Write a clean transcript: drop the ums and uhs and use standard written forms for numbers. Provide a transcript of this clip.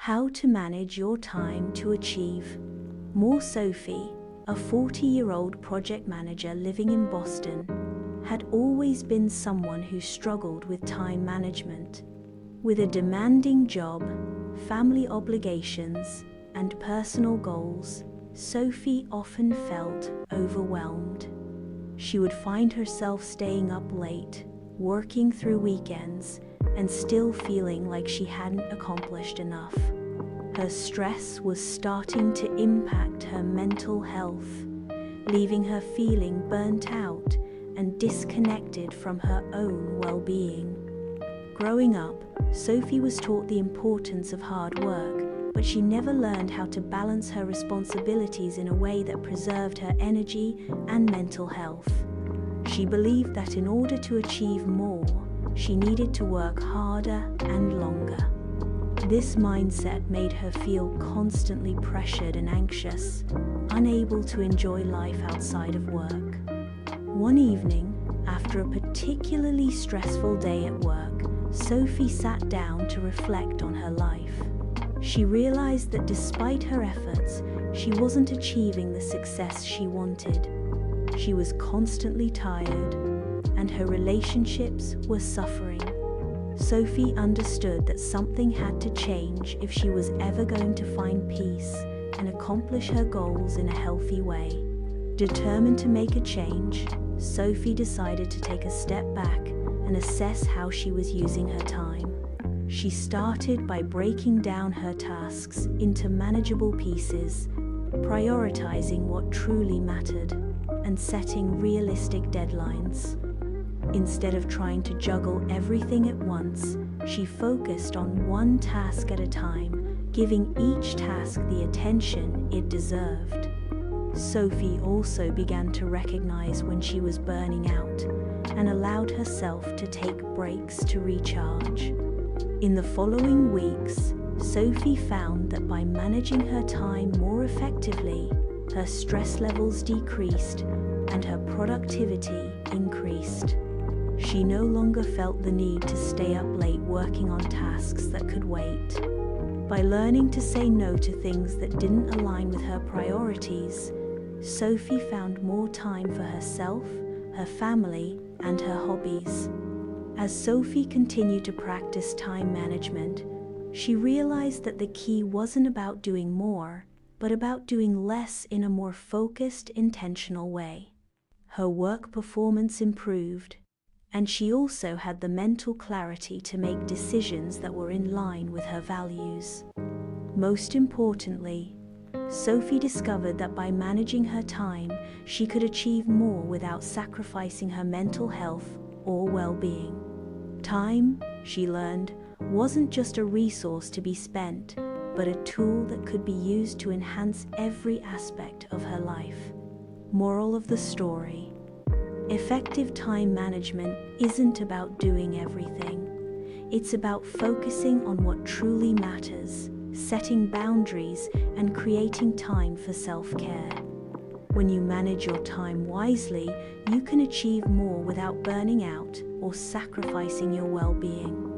How to manage your time to achieve more. Sophie, a 40-year-old project manager living in Boston, had always been someone who struggled with time management. With a demanding job, family obligations, and personal goals, Sophie often felt overwhelmed. She would find herself staying up late, working through weekends, and still feeling like she hadn't accomplished enough. Her stress was starting to impact her mental health, leaving her feeling burnt out and disconnected from her own well-being. Growing up, Sophie was taught the importance of hard work, but she never learned how to balance her responsibilities in a way that preserved her energy and mental health. She believed that in order to achieve more, she needed to work harder and longer. This mindset made her feel constantly pressured and anxious, unable to enjoy life outside of work. One evening, after a particularly stressful day at work, Sophie sat down to reflect on her life. She realized that despite her efforts, she wasn't achieving the success she wanted. She was constantly tired, and her relationships were suffering. Sophie understood that something had to change if she was ever going to find peace and accomplish her goals in a healthy way. Determined to make a change, Sophie decided to take a step back and assess how she was using her time. She started by breaking down her tasks into manageable pieces, prioritizing what truly mattered, and setting realistic deadlines. Instead of trying to juggle everything at once, she focused on one task at a time, giving each task the attention it deserved. Sophie also began to recognize when she was burning out and allowed herself to take breaks to recharge. In the following weeks, Sophie found that by managing her time more effectively, her stress levels decreased and her productivity increased. She no longer felt the need to stay up late working on tasks that could wait. By learning to say no to things that didn't align with her priorities, Sophie found more time for herself, her family, and her hobbies. As Sophie continued to practice time management, she realized that the key wasn't about doing more, but about doing less in a more focused, intentional way. Her work performance improved, and she also had the mental clarity to make decisions that were in line with her values. Most importantly, Sophie discovered that by managing her time, she could achieve more without sacrificing her mental health or well-being. Time, she learned, wasn't just a resource to be spent, but a tool that could be used to enhance every aspect of her life. Moral of the story: effective time management isn't about doing everything. It's about focusing on what truly matters, setting boundaries, and creating time for self-care. When you manage your time wisely, you can achieve more without burning out or sacrificing your well-being.